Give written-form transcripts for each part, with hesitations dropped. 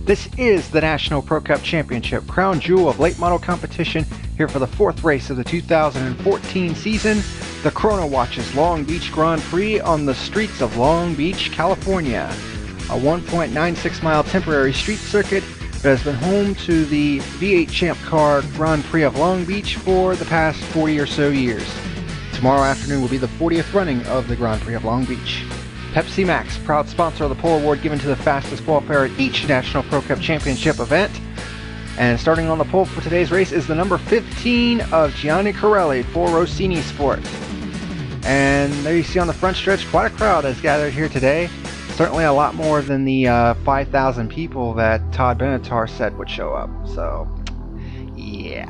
This is the National Pro Cup Championship, crown jewel of late model competition, here for the fourth race of the 2014 season, the Chrono Watches Long Beach Grand Prix on the streets of Long Beach, California. A 1.96 mile temporary street circuit that has been home to the V8 Champ Car Grand Prix of Long Beach for the past 40 or so years. Tomorrow afternoon will be the 40th running of the Grand Prix of Long Beach. Pepsi Max, proud sponsor of the pole award given to the fastest qualifier at each National Pro Cup Championship event. And starting on the pole for today's race is the number 15 of Gianni Corelli for Rossini Sport. And there you see on the front stretch, quite a crowd has gathered here today. Certainly a lot more than the 5,000 people that Todd Benatar said would show up. So, yeah.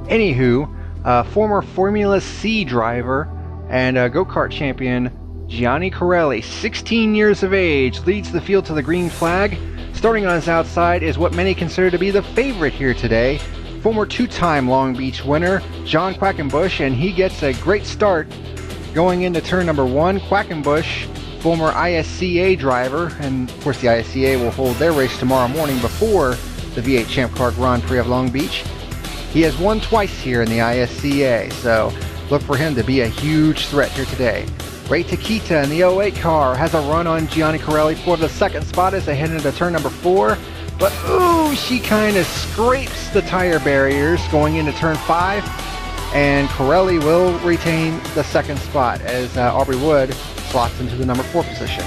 Anywho, former Formula C driver and go-kart champion Gianni Corelli, 16 years of age, leads the field to the green flag. Starting on his outside is what many consider to be the favorite here today, former two-time Long Beach winner John Quackenbush, and he gets a great start going into turn number 1. Quackenbush, former ISCA driver, and of course the ISCA will hold their race tomorrow morning before the V8 Champ Car Grand Prix of Long Beach. He has won twice here in the ISCA, so look for him to be a huge threat here today. Ray Takita in the 08 car has a run on Gianni Corelli for the second spot as they head into turn number 4. But ooh, she kind of scrapes the tire barriers going into turn 5. And Corelli will retain the second spot as Aubrey Wood slots into the number 4 position.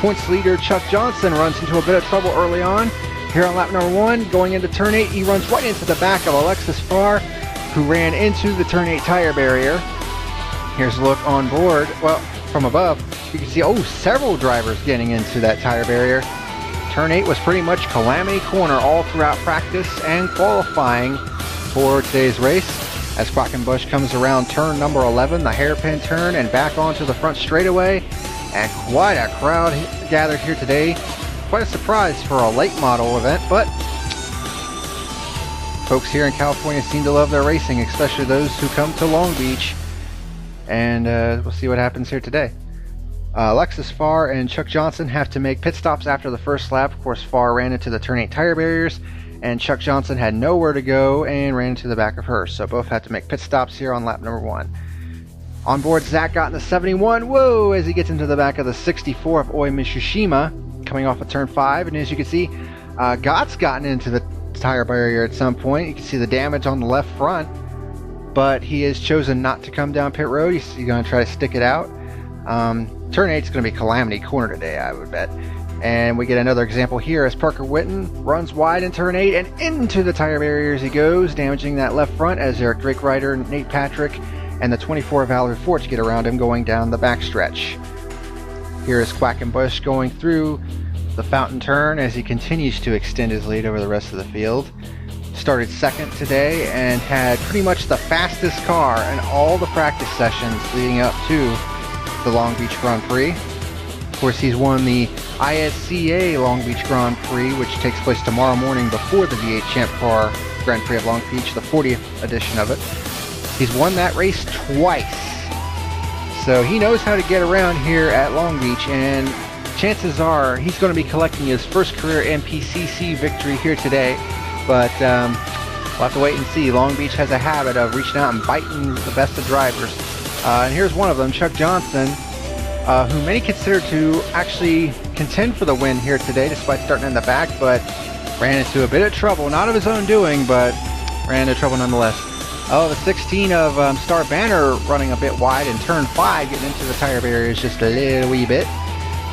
Points leader Chuck Johnson runs into a bit of trouble early on. Here on lap number 1, going into turn 8, he runs right into the back of Alexis Farr, who ran into the turn 8 tire barrier. Here's a look on board. Well, from above, you can see, several drivers getting into that tire barrier. Turn 8 was pretty much calamity corner all throughout practice and qualifying for today's race. As Quackenbush comes around turn number 11, the hairpin turn, and back onto the front straightaway. And quite a crowd gathered here today. Quite a surprise for a late model event, but folks here in California seem to love their racing, especially those who come to Long Beach. And we'll see what happens here today. Alexis Farr and Chuck Johnson have to make pit stops after the first lap. Of course, Farr ran into the turn 8 tire barriers, and Chuck Johnson had nowhere to go and ran into the back of her. So both had to make pit stops here on lap number 1. On board, Zach got in the 71. Whoa, as he gets into the back of the 64 of Oi Mitsushima, coming off of turn 5. And as you can see, Gott's gotten into the tire barrier at some point. You can see the damage on the left front, but he has chosen not to come down pit road. He's going to try to stick it out. Turn 8 is going to be calamity corner today, I would bet. And we get another example here as Parker Whitten runs wide in turn 8 and into the tire barriers he goes, damaging that left front as Eric Drake Ryder, Nate Patrick, and the 24 Valerie Forge get around him going down the backstretch. Here is Quackenbush going through the fountain turn as he continues to extend his lead over the rest of the field. Started second today and had pretty much the fastest car in all the practice sessions leading up to the Long Beach Grand Prix. Of course, he's won the ISCA Long Beach Grand Prix, which takes place tomorrow morning before the V8 Champ Car Grand Prix of Long Beach, the 40th edition of it. He's won that race twice. So he knows how to get around here at Long Beach, and chances are he's going to be collecting his first career NPCC victory here today. But we'll have to wait and see. Long Beach has a habit of reaching out and biting the best of drivers. And here's one of them, Chuck Johnson, who many consider to actually contend for the win here today, despite starting in the back, but ran into a bit of trouble. Not of his own doing, but ran into trouble nonetheless. The 16 of Star Banner running a bit wide in turn 5, getting into the tire barriers just a little wee bit,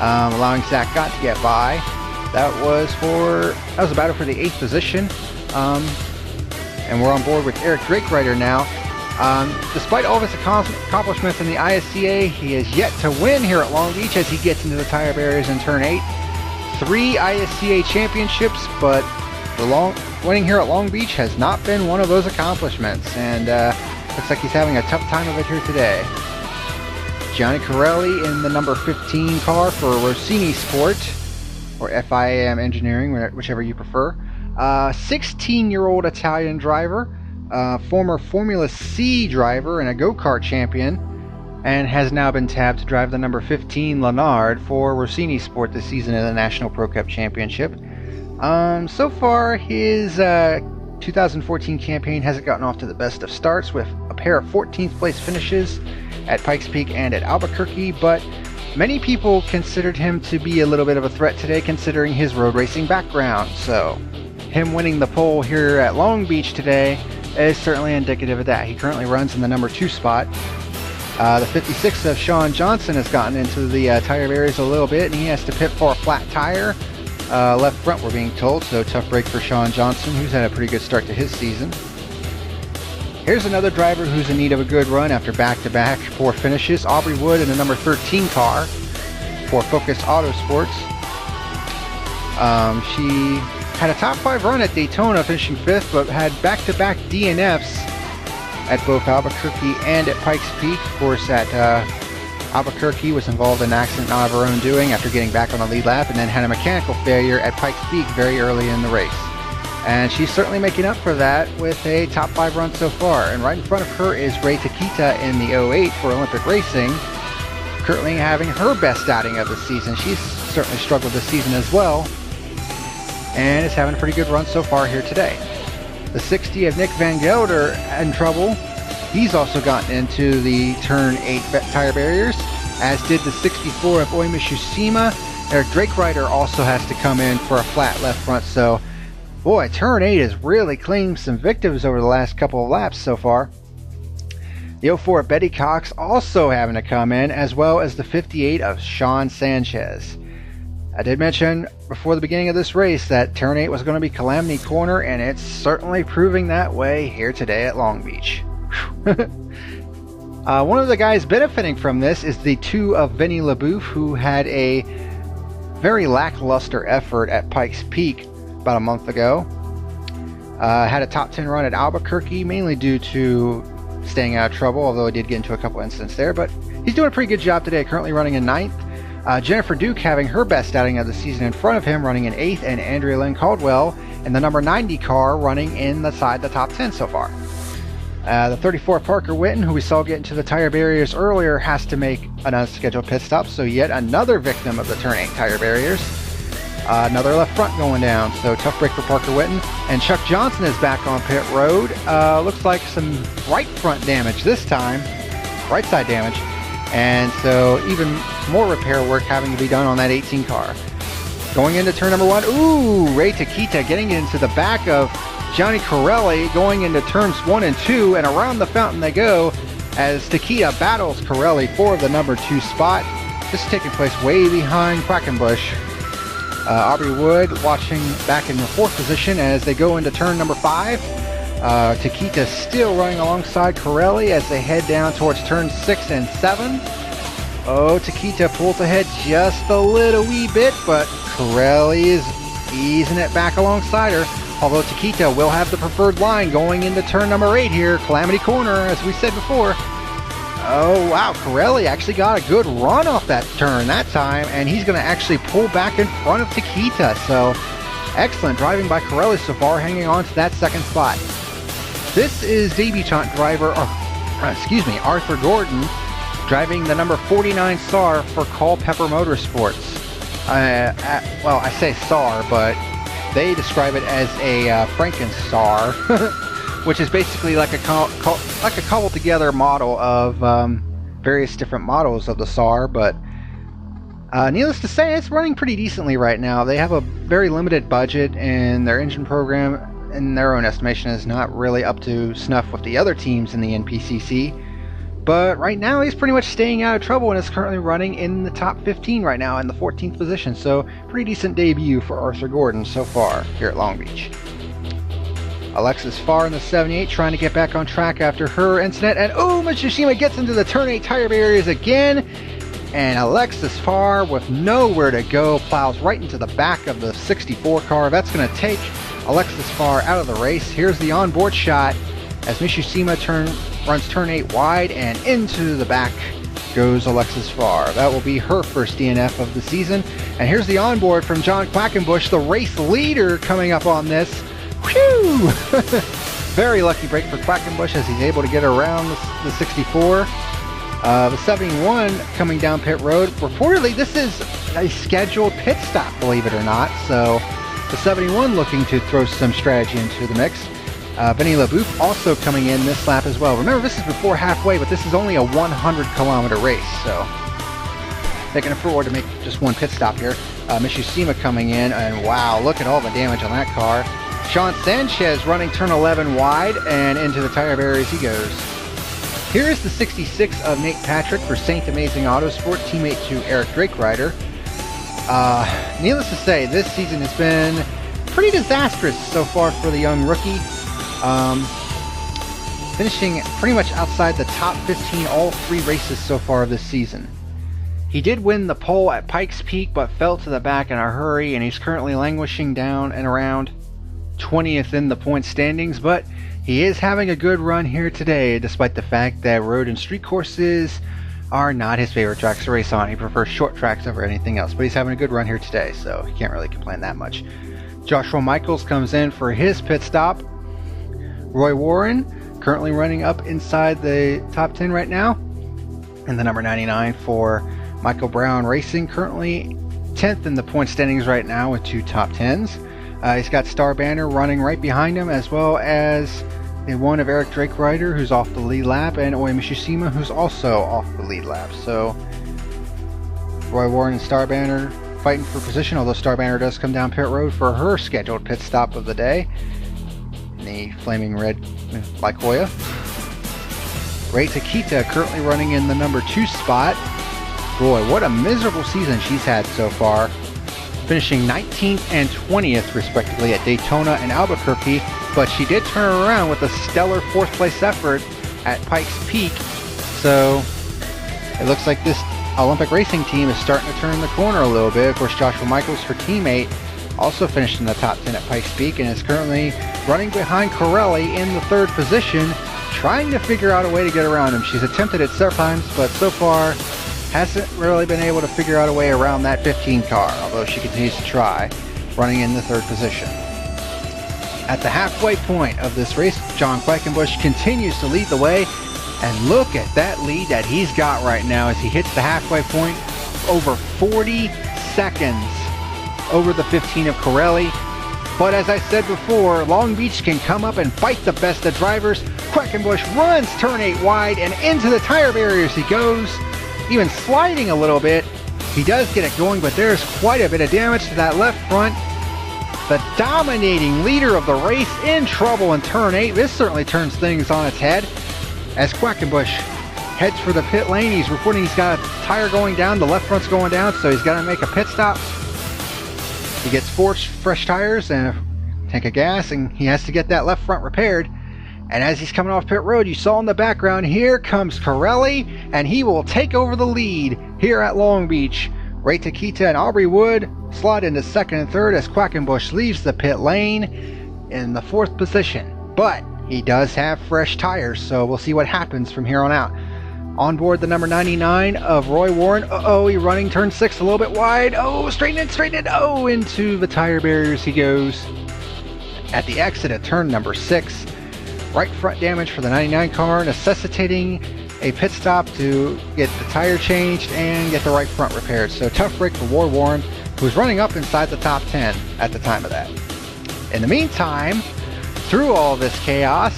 allowing Zach Gott to get by. That was a battle for the 8th position. And we're on board with Eric Drake Ryder now. Despite all of his accomplishments in the ISCA, he has yet to win here at Long Beach as he gets into the tire barriers in turn 8. 3 ISCA championships, but winning here at Long Beach has not been one of those accomplishments. And looks like he's having a tough time of it here today. Gianni Corelli in the number 15 car for Rossini Sport, or FIAM Engineering, whichever you prefer. 16-year-old Italian driver, former Formula C driver and a go-kart champion. and has now been tabbed to drive the number 15 Leonard for Rossini Sport this season in the National Pro Cup Championship. So far, his 2014 campaign hasn't gotten off to the best of starts, with a pair of 14th place finishes at Pikes Peak and at Albuquerque, but many people considered him to be a little bit of a threat today considering his road racing background. So him winning the pole here at Long Beach today is certainly indicative of that. He currently runs in the number 2 spot. The 56 of Sean Johnson has gotten into the tire barriers a little bit, and he has to pit for a flat tire. Left front, we're being told, so tough break for Sean Johnson, who's had a pretty good start to his season. Here's another driver who's in need of a good run after back-to-back poor finishes. Aubrey Wood in the number 13 car for Focus Autosports. She had a top 5 run at Daytona, finishing 5th, but had back-to-back DNFs at both Albuquerque and at Pikes Peak. Of course, at Albuquerque was involved in an accident not of her own doing after getting back on the lead lap, and then had a mechanical failure at Pikes Peak very early in the race. And she's certainly making up for that with a top 5 run so far. And right in front of her is Ray Takita in the 08 for Olympic Racing, currently having her best outing of the season. She's certainly struggled this season as well, and is having a pretty good run so far here today. The 60 of Nick Van Gelder in trouble. He's also gotten into the turn 8 tire barriers, as did the 64 of Oi Mishusima. Eric Drakereiter also has to come in for a flat left front, so boy, turn 8 has really claimed some victims over the last couple of laps so far. The 04 of Betty Cox also having to come in, as well as the 58 of Sean Sanchez. I did mention before the beginning of this race that turn 8 was going to be Calamity Corner, and it's certainly proving that way here today at Long Beach. One of the guys benefiting from this is the 2 of Vinny LaBouffe, who had a very lackluster effort at Pikes Peak about a month ago. Had a top 10 run at Albuquerque, mainly due to staying out of trouble, although he did get into a couple incidents there, but he's doing a pretty good job today, currently running in 9th. Jennifer Duke having her best outing of the season in front of him, running in 8th, and Andrea Lynn Caldwell in the number 90 car running inside the top 10 so far. The 34 Parker Witten, who we saw get into the tire barriers earlier, has to make an unscheduled pit stop, so yet another victim of the turn 8 tire barriers. Another left front going down, so tough break for Parker Witten. And Chuck Johnson is back on pit road. Looks like some right front damage this time, right side damage. And so even more repair work having to be done on that 18 car. Going into turn number 1, Ray Takita getting into the back of Johnny Corelli, going into turns 1 and 2, and around the fountain they go as Takita battles Corelli for the number 2 spot. This is taking place way behind Quackenbush. Aubrey Wood watching back in the 4th position as they go into turn number 5. Takita still running alongside Corelli as they head down towards turn 6 and 7. Takita pulls ahead just a little wee bit, but Corelli is easing it back alongside her. Although Takita will have the preferred line going into turn number 8 here, Calamity Corner, as we said before. Oh wow, Corelli actually got a good run off that turn that time, and he's going to actually pull back in front of Takita. So excellent driving by Corelli so far, hanging on to that 2nd spot. This is debutant driver, Arthur Gordon, driving the number 49 SAR for Culpeper Motorsports. Well, I say SAR, but they describe it as a Franken-SAR, which is basically like a cobbled together model of various different models of the SAR, but needless to say, it's running pretty decently right now. They have a very limited budget, and their engine program, in their own estimation, is not really up to snuff with the other teams in the NPCC. But right now, he's pretty much staying out of trouble and is currently running in the top 15 right now in the 14th position. So, pretty decent debut for Arthur Gordon so far here at Long Beach. Alexis Farr in the 78 trying to get back on track after her incident. And Matsushima gets into the turn 8 tire barriers again. And Alexis Farr, with nowhere to go, plows right into the back of the 64 car. That's going to take Alexis Farr out of the race. Here's the onboard shot as Mishusima runs turn 8 wide, and into the back goes Alexis Farr. That will be her first DNF of the season. And here's the onboard from John Quackenbush, the race leader, coming up on this. Whew! Very lucky break for Quackenbush as he's able to get around the 64. The 71 coming down pit road. Reportedly, this is a scheduled pit stop, believe it or not. So the 71 looking to throw some strategy into the mix. Vinny LaBouffe also coming in this lap as well. Remember, this is before halfway, but this is only a 100-kilometer race. So they can afford to make just one pit stop here. Mishima coming in, and wow, look at all the damage on that car. Sean Sanchez running turn 11 wide and into the tire barrier as he goes. Here is the 66 of Nate Patrick for Saint Amazing Autosport, teammate to Eric Drake rider. Needless to say, this season has been pretty disastrous so far for the young rookie. Finishing pretty much outside the top 15 all 3 races so far this season. He did win the pole at Pikes Peak, but fell to the back in a hurry, and he's currently languishing down and around 20th in the point standings, but he is having a good run here today, despite the fact that road and street courses are not his favorite tracks to race on. He prefers short tracks over anything else, but he's having a good run here today, so he can't really complain that much. Joshua Michaels comes in for his pit stop. Roy Warren currently running up inside the top 10 right now, and the number 99 for Michael Brown Racing, currently 10th in the point standings right now with 2 top 10s. He's got Star Banner running right behind him, as well as the one of Eric Drake rider who's off the lead lap, and Oi Mishima who's also off the lead lap. So Roy Warren and Star Banner fighting for position, although Star Banner does come down pit road for her scheduled pit stop of the day in the flaming red Lycoya. Ray Takita currently running in the number 2 spot. Boy, what a miserable season she's had so far, finishing 19th and 20th respectively at Daytona and Albuquerque, but she did turn around with a stellar 4th place effort at Pikes Peak. So it looks like this Olympic racing team is starting to turn the corner a little bit. Of course, Joshua Michaels, her teammate, also finished in the top 10 at Pikes Peak and is currently running behind Corelli in the 3rd position, trying to figure out a way to get around him. She's attempted it several times, but so far hasn't really been able to figure out a way around that 15 car, although she continues to try, running in the 3rd position. At the halfway point of this race, John Quackenbush continues to lead the way, and look at that lead that he's got right now as he hits the halfway point, over 40 seconds over the 15 of Corelli. But as I said before, Long Beach can come up and fight the best of drivers. Quackenbush runs turn 8 wide and into the tire barriers he goes, even sliding a little bit. He does get it going, but there's quite a bit of damage to that left front. The dominating leader of the race in trouble in turn 8. This certainly turns things on its head as Quackenbush heads for the pit lane. He's reporting he's got a tire going down, the left front's going down, so he's got to make a pit stop. He gets 4 fresh tires and a tank of gas, and he has to get that left front repaired. And as he's coming off pit road, you saw in the background, here comes Corelli, and he will take over the lead here at Long Beach. Ray Takita and Aubrey Wood slide into 2nd and 3rd as Quackenbush leaves the pit lane in the 4th position. But he does have fresh tires, so we'll see what happens from here on out. On board the number 99 of Roy Warren. He running turn 6 a little bit wide. Straighten it. Into the tire barriers he goes. At the exit at turn number 6. Right front damage for the 99 car, necessitating a pit stop to get the tire changed and get the right front repaired. So tough break for Roy Warren, who's running up inside the top 10 at the time of that. In the meantime, through all this chaos,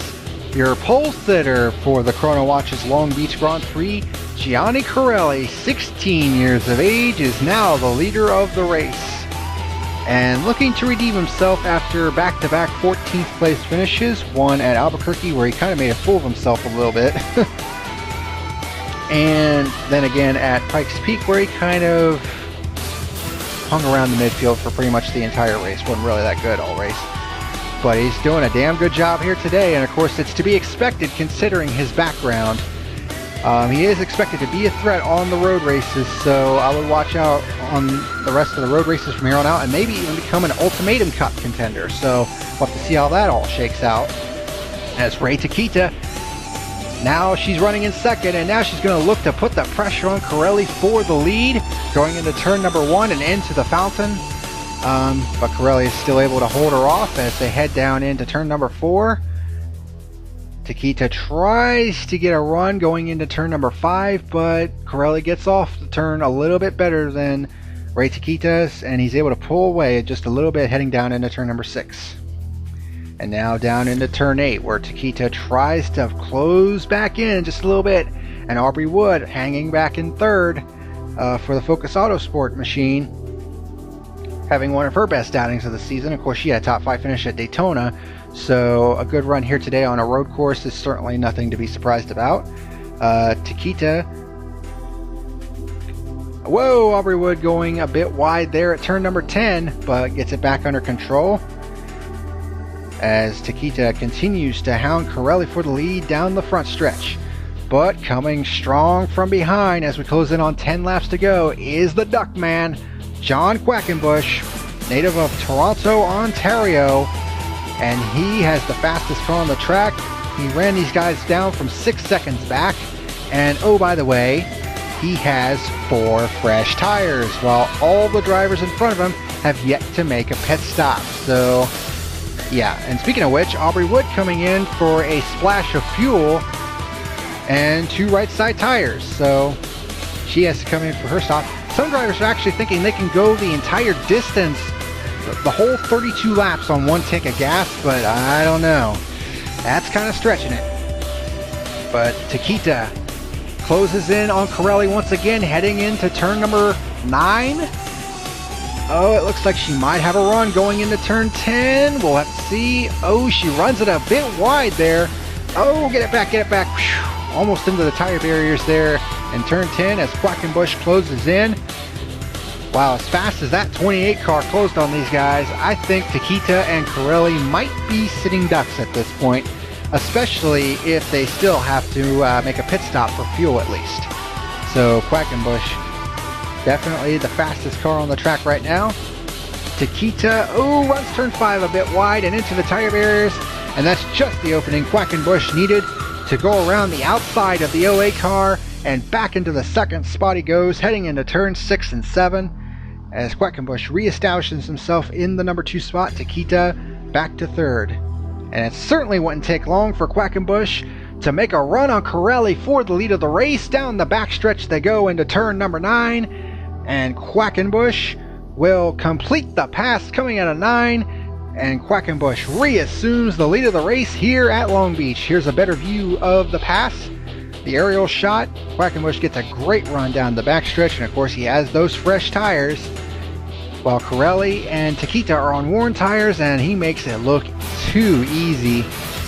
your pole sitter for the Chrono Watch's Long Beach Grand Prix, Gianni Corelli, 16 years of age, is now the leader of the race. And looking to redeem himself after back-to-back 14th place finishes, one at Albuquerque where he kind of made a fool of himself a little bit, and then again at Pikes Peak where he kind of hung around the midfield for pretty much the entire race. Wasn't really that good all race. But he's doing a damn good job here today, and of course it's to be expected considering his background. He is expected to be a threat on the road races, so I would watch out on the rest of the road races from here on out, and maybe even become an Ultimatum Cup contender. So we'll have to see how that all shakes out. As Ray Takita, now she's running in 2nd, and now she's going to look to put the pressure on Corelli for the lead, going into turn number 1 and into the fountain. But Corelli is still able to hold her off as they head down into turn number 4. Takita tries to get a run going into turn number 5, but Corelli gets off the turn a little bit better than Ray Takita, and he's able to pull away just a little bit heading down into turn number 6. And now down into turn 8, where Takita tries to close back in just a little bit, and Aubrey Wood hanging back in third for the Focus Autosport machine, having one of her best outings of the season. Of course, she had a top 5 finish at Daytona, so a good run here today on a road course is certainly nothing to be surprised about. Takita, whoa, Aubrey Wood going a bit wide there at turn number 10, but gets it back under control as Takita continues to hound Corelli for the lead down the front stretch. But coming strong from behind as we close in on 10 laps to go is the Duckman, John Quackenbush, native of Toronto, Ontario, and he has the fastest car on the track. He ran these guys down from 6 seconds back, and oh, by the way, he has 4 fresh tires, while all the drivers in front of him have yet to make a pit stop. So yeah, and speaking of which, Aubrey Wood coming in for a splash of fuel and 2 right side tires, so she has to come in for her stop. Some drivers are actually thinking they can go the entire distance, the whole 32 laps on 1 tank of gas, but I don't know. That's kind of stretching it. But Takita closes in on Corelli once again, heading into turn number 9. Oh, it looks like she might have a run going into turn 10. We'll have to see. Oh, she runs it a bit wide there. Oh, get it back, get it back. Whew. Almost into the tire barriers there in turn 10 as Quackenbush closes in. Wow, as fast as that 28 car closed on these guys, I think Takita and Corelli might be sitting ducks at this point, especially if they still have to make a pit stop for fuel at least. So Quackenbush, definitely the fastest car on the track right now. Takita, oh, runs turn 5 a bit wide and into the tire barriers, and that's just the opening Quackenbush needed to go around the outside of the OA car, and back into the second spot he goes, heading into turn 6 and 7. As Quackenbush reestablishes himself in the number 2 spot, Takita back to third. And it certainly wouldn't take long for Quackenbush to make a run on Corelli for the lead of the race. Down the backstretch they go into turn number 9, and Quackenbush will complete the pass coming out of 9, and Quackenbush reassumes the lead of the race here at Long Beach. Here's a better view of the pass. The aerial shot, Quackenbush gets a great run down the backstretch, and of course he has those fresh tires, while Corelli and Takita are on worn tires, and he makes it look too easy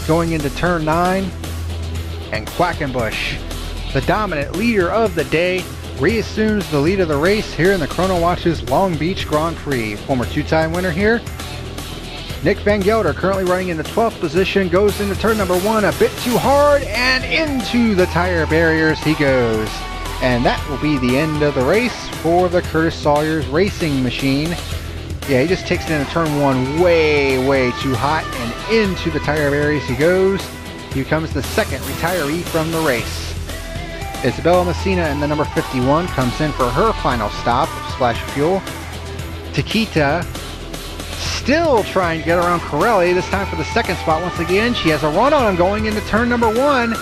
going into turn 9. And Quackenbush, the dominant leader of the day, reassumes the lead of the race here in the Chrono Watch's Long Beach Grand Prix. Former 2-time winner here, Nick Van Gelder, currently running in the 12th position, goes into turn number 1 a bit too hard, and into the tire barriers he goes. And that will be the end of the race for the Curtis Sawyer's racing machine. Yeah, he just takes it into turn 1 way too hot, and into the tire barriers he goes. He becomes the second retiree from the race. Isabella Messina in the number 51 comes in for her final stop of Splash of Fuel. Takita still trying to get around Corelli, this time for the second spot once again. She has a run on him going into turn number 1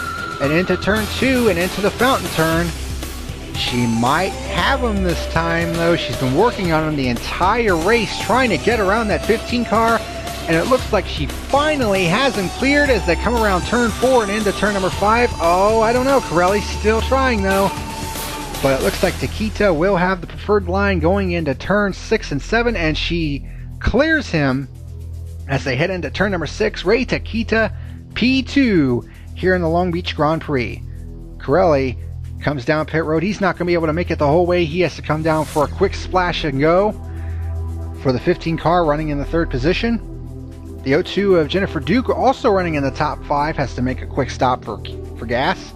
and into turn 2 and into the fountain turn. She might have him this time though. She's been working on him the entire race, trying to get around that 15 car, and it looks like she finally has him cleared as they come around turn 4 and into turn number 5. Oh, I don't know. Corelli's still trying though. But it looks like Takita will have the preferred line going into turn 6 and 7, and she clears him as they head into turn number 6. Ray Takita, P2 here in the Long Beach Grand Prix. Corelli comes down pit road. He's not going to be able to make it the whole way. He has to come down for a quick splash and go for the 15 car running in the 3rd position. The 02 of Jennifer Duke, also running in the top 5, has to make a quick stop for gas.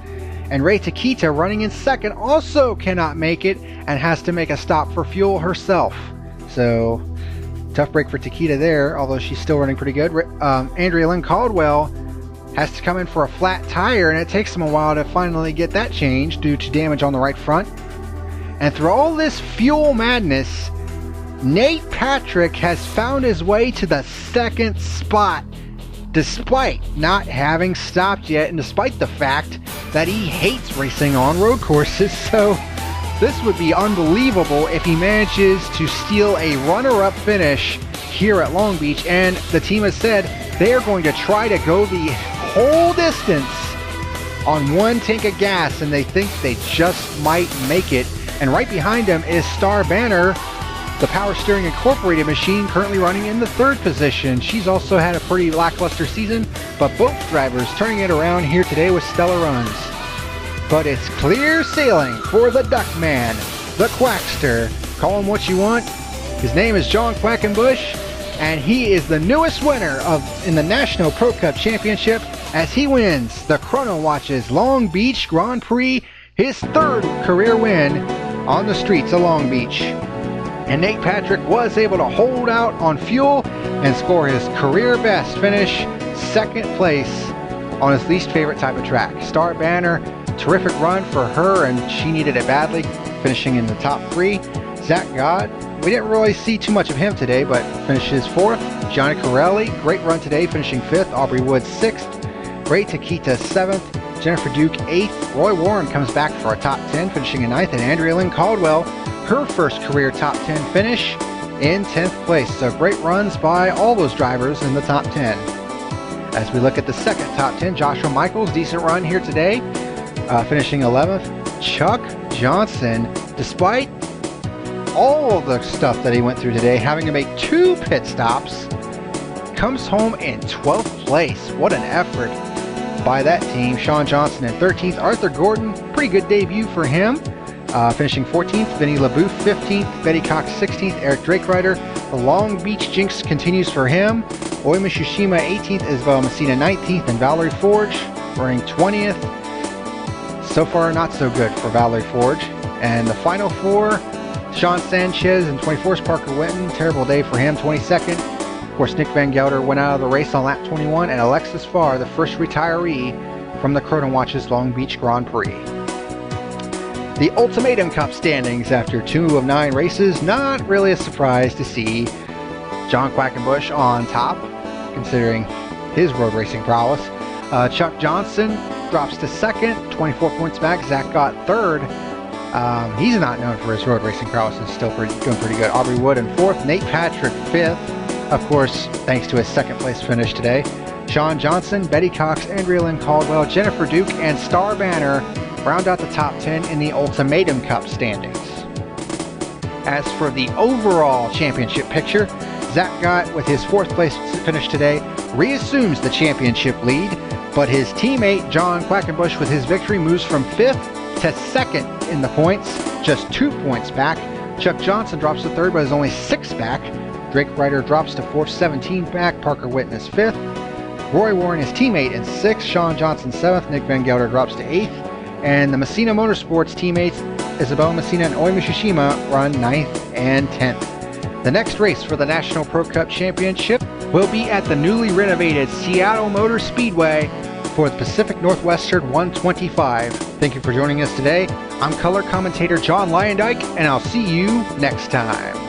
And Ray Takita, running in 2nd, also cannot make it and has to make a stop for fuel herself. So tough break for Takita there, although she's still running pretty good. Andrea Lynn Caldwell has to come in for a flat tire, and it takes them a while to finally get that changed due to damage on the right front. And through all this fuel madness, Nate Patrick has found his way to the 2nd spot. despite not having stopped yet and despite the fact that he hates racing on road courses. So this would be unbelievable if he manages to steal a runner-up finish here at Long Beach, and the team has said they are going to try to go the whole distance on one tank of gas, and they think they just might make it. And right behind them is Star Banner, the Power Steering Incorporated machine, currently running in the 3rd position. She's also had a pretty lackluster season, but both drivers turning it around here today with stellar runs. But it's clear sailing for the Duckman, the Quackster. Call him what you want. His name is John Quackenbush, and he is the newest winner in the National Pro Cup Championship as he wins the Chrono Watches Long Beach Grand Prix, his 3rd career win on the streets of Long Beach. And Nate Patrick was able to hold out on fuel and score his career best finish, 2nd place on his least favorite type of track. Star Banner, terrific run for her, and she needed it badly, finishing in the top 3. Zach God, we didn't really see too much of him today, but finishes 4th. Johnny Corelli, great run today, finishing 5th. Aubrey Woods 6th. Ray Takita 7th. Jennifer Duke 8th. Roy Warren comes back for a top 10, finishing in 9th. And Andrea Lynn Caldwell, her first career top 10 finish, in 10th place. So great runs by all those drivers in the top 10. As we look at the 2nd top 10, Joshua Michaels, decent run here today, finishing 11th. Chuck Johnson, despite all of the stuff that he went through today, having to make 2 pit stops, comes home in 12th place. What an effort by that team. Sean Johnson in 13th. Arthur Gordon, pretty good debut for him, finishing 14th. Vinny LaBouffe 15th. Betty Cox 16th. Eric Drakerider. The Long Beach jinx continues for him. Oi Mishishima 18th. Isabel Messina 19th. And Valerie Forge running 20th. So far, not so good for Valerie Forge. And the final 4, Sean Sanchez in 24th, Parker Winton, terrible day for him, 22nd. Of course, Nick Van Gelder went out of the race on lap 21, and Alexis Farr, the first retiree from the Chrono Watches Long Beach Grand Prix. The Ultimatum Cup standings after 2 of 9 races, not really a surprise to see John Quackenbush on top, considering his road racing prowess. Chuck Johnson drops to 2nd, 24 points back. Zach got 3rd. He's not known for his road racing prowess, is still doing pretty good. Aubrey Wood in 4th. Nate Patrick 5th, of course, thanks to his 2nd place finish today. Sean Johnson, Betty Cox, Andrea Lynn Caldwell, Jennifer Duke, and Star Banner round out the top 10 in the Ultimatum Cup standings. As for the overall championship picture, Zach Gott, with his 4th place finish today, reassumes the championship lead, but his teammate John Quackenbush with his victory moves from 5th to 2nd in the points, just 2 points back. Chuck Johnson drops to 3rd, but is only 6 back. Drake Ryder drops to 4th, 17 back. Parker Winton is 5th. Roy Warren, his teammate, in 6th. Sean Johnson 7th. Nick Van Gelder drops to 8th. And the Messina Motorsports teammates Isabel Messina and Oi Mishishima run 9th and 10th. The next race for the National Pro Cup Championship will be at the newly renovated Seattle Motor Speedway for the Pacific Northwestern 125. Thank you for joining us today. I'm color commentator John Lyondike, and I'll see you next time.